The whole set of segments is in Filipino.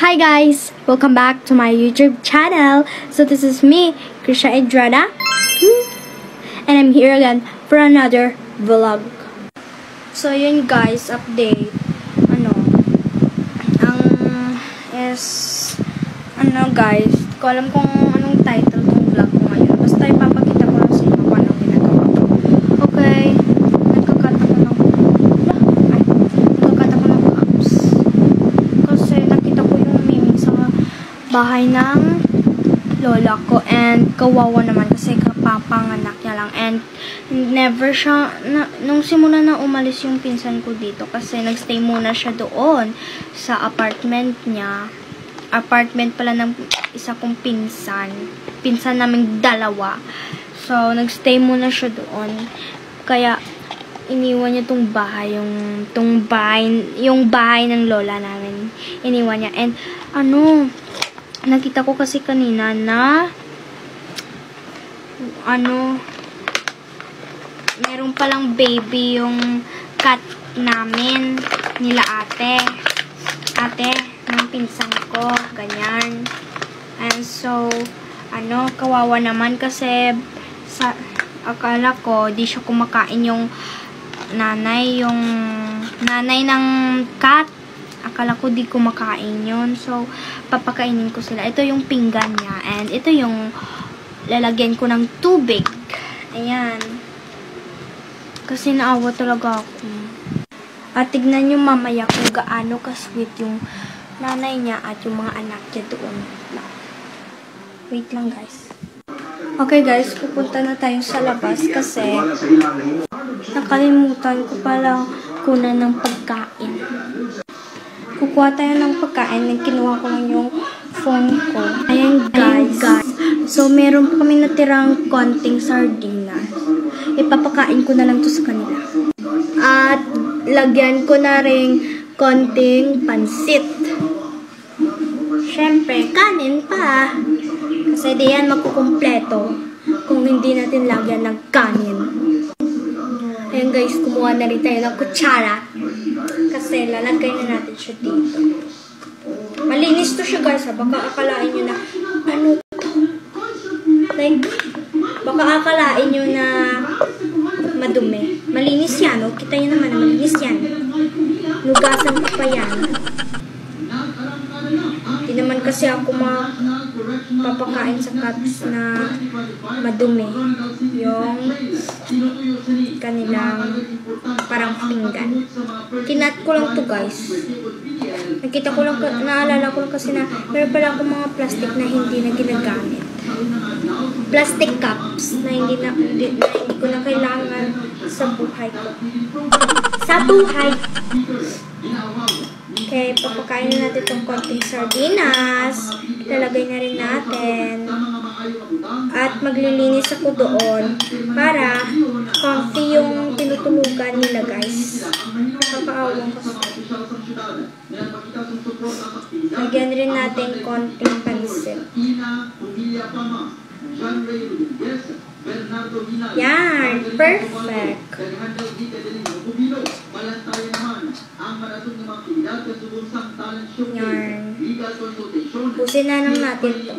Hi guys! Welcome back to my YouTube channel. So this is me, Krisha Edrada. And I'm here again for another vlog. So yun guys, update. Guys, ko alam kung anong title ng vlog ko ngayon. Basta ipapakita ko lang sa inyo kung anong ginagawa ko. Okay, nagkakat ako ng cups. Kasi nakita ko yung meme sa bahay ng lola ko. And kawawa naman kasi kapapanganak niya lang. And never siya, nung simula na umalis yung pinsan ko dito. Kasi nagstay muna siya doon sa apartment niya. Apartment pala ng isa kong pinsan. Pinsan naming dalawa. So, nagstay muna siya doon. Kaya, iniwan niya tong bahay. Yung bahay ng lola namin. Iniwan niya. And, nakita ko kasi kanina na, meron palang baby yung cat namin. Nila ate. Ng pinsan ko, ganyan. And so, kawawa naman kasi akala ko, di siya kumakain yung nanay ng cat. Akala ko di kumakain yun. So, papakainin ko sila. Ito yung pinggan niya. And ito yung lalagyan ko ng tubig. Ayan. Kasi naawa talaga ako. At tignan nyo mamaya kung gaano ka-sweet yung nanay niya at yung mga anak niya doon. Wait lang guys. Okay guys, pupunta na tayo sa labas kasi nakalimutan ko pala kunan ng pagkain. Kukuha tayo ng pagkain and kinuha ko lang yung phone ko. Ayan guys. So meron pa kami natirang konting sardinas. Ipapakain ko na lang to sa kanila. At lagyan ko na rin konting pansit. Siyempre, kanin pa. Kasi di yan makukumpleto kung hindi natin lagyan ng kanin. Ayan guys, kumuha na rin tayo ng kutsara. Kasi lalagay na natin siya dito. Malinis to siya guys. Baka akalain nyo na, ano to? Like, baka akalain nyo na madumi. Malinis yan, oh. Kita nyo naman na malinis yan. Nugasan ko pa yan. Hindi naman kasi ako papakain sa cups na madumi. Yung kanilang parang pinggan. Kinat ko lang to guys. Nakita ko lang, naalala ko lang kasi na meron pala akong mga plastic na hindi na ginagamit. Plastic cups na hindi ko na kailangan sa buhay ko. Sa buhay! Okay, papakain na natin itong konting sardinas. Ilalagay na rin natin. At maglilinis ako doon para comfy yung tinutulugan nila guys. Nakakaawang kasi. Lagyan rin natin konting pansit. Yan! Perfect! Yan. Pusin na lang natin ito.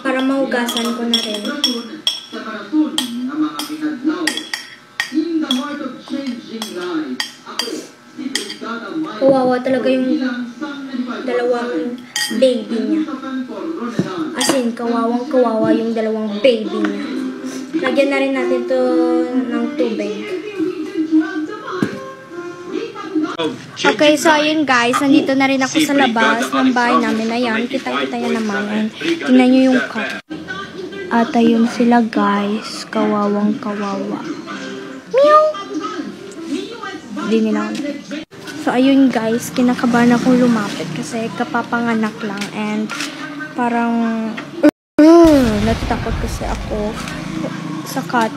Para mahugasan ko na rin. Kawawa talaga yung dalawang baby niya. As in, kawawang-kawawa yung dalawang baby niya. Lagyan na rin natin ito ng tubig. Okay, so ayun guys, nandito na rin ako sa labas ng bahay namin. Ayan, kita-kita yan naman. Tingnan nyo yung cup. At ayun sila guys, kawawang-kawawa. Meow! Di nila ako. So ayun guys, kinakabahan akong lumapit kasi kapapanganak lang. And parang natatakot kasi ako sa cat.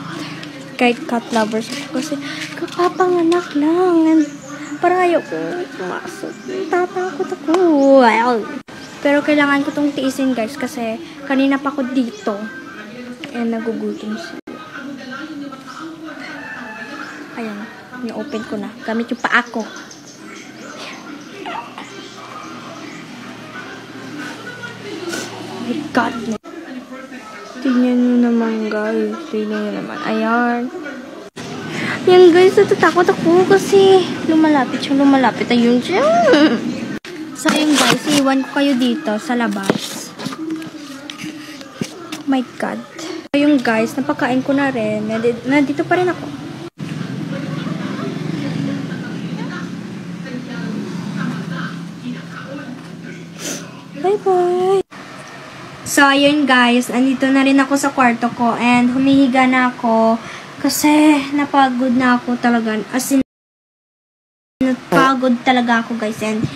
Kahit cat lovers ako kasi kapapanganak lang. And parang ayoko pumasok. Tatakot ako. Wow. Pero kailangan ko tong tiisin guys kasi kanina pa ako dito. And nagugutom siya. Ayan. Ni-open ko na. Gamit yung paa ko. My God. Tingnan nyo naman, guys. Tingnan nyo naman. Ayan. Yan, guys. Natatakot ako kasi lumalapit siya. Ayun siya. So, ayun, guys. Iwan ko kayo dito sa labas. Oh my God. Ayun, guys. Napakain ko na rin. Nandito pa rin ako. Bye-bye. So, ayun guys, andito na rin ako sa kwarto ko and humihiga na ako kasi napagod na ako talaga. As in, napagod talaga ako guys and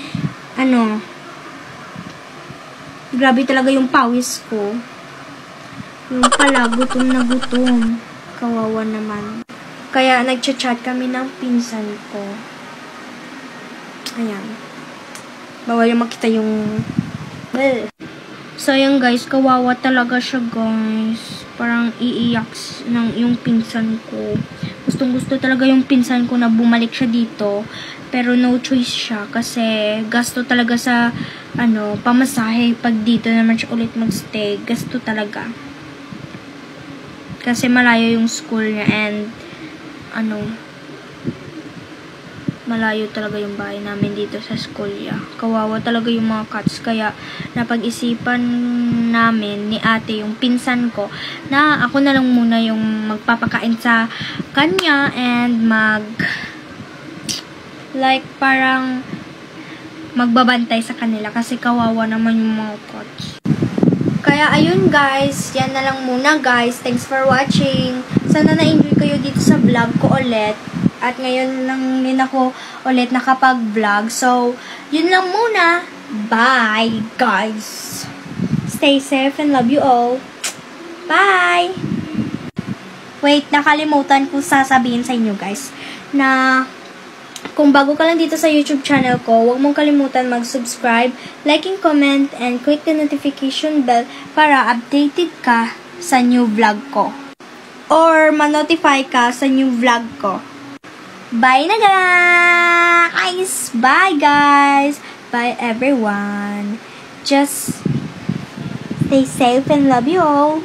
grabe talaga yung pawis ko. Yung pala, gutom na gutom. Kawawa naman. Kaya nagchat-chat kami ng pinsan ko. Ayan. Bawal yung makita yung... So, ayan guys, kawawa talaga siya guys. Parang iiyak yung pinsan ko. Gustong-gusto talaga yung pinsan ko na bumalik siya dito. Pero no choice siya kasi gasto talaga sa pamasahe. Pag dito naman siya ulit magstay, gasto talaga. Kasi malayo yung school niya and malayo talaga yung bahay namin dito sa school niya. Kawawa talaga yung mga cats. Kaya napag-isipan namin ni ate, yung pinsan ko, na ako na lang muna yung magpapakain sa kanya and parang magbabantay sa kanila kasi kawawa naman yung mga cats. Kaya ayun guys, yan na lang muna guys. Thanks for watching. Sana na-enjoy kayo dito sa vlog ko ulit. At ngayon lang din ako ulit nakapag-vlog. So, yun lang muna. Bye, guys. Stay safe and love you all. Bye! Wait, nakalimutan ko sasabihin sa inyo, guys, na kung bago ka lang dito sa YouTube channel ko, huwag mong kalimutan mag-subscribe, like and comment, and click the notification bell para updated ka sa new vlog ko. Or ma-notify ka sa new vlog ko. Bye na guys! Bye guys! Bye everyone! Just stay safe and love you all!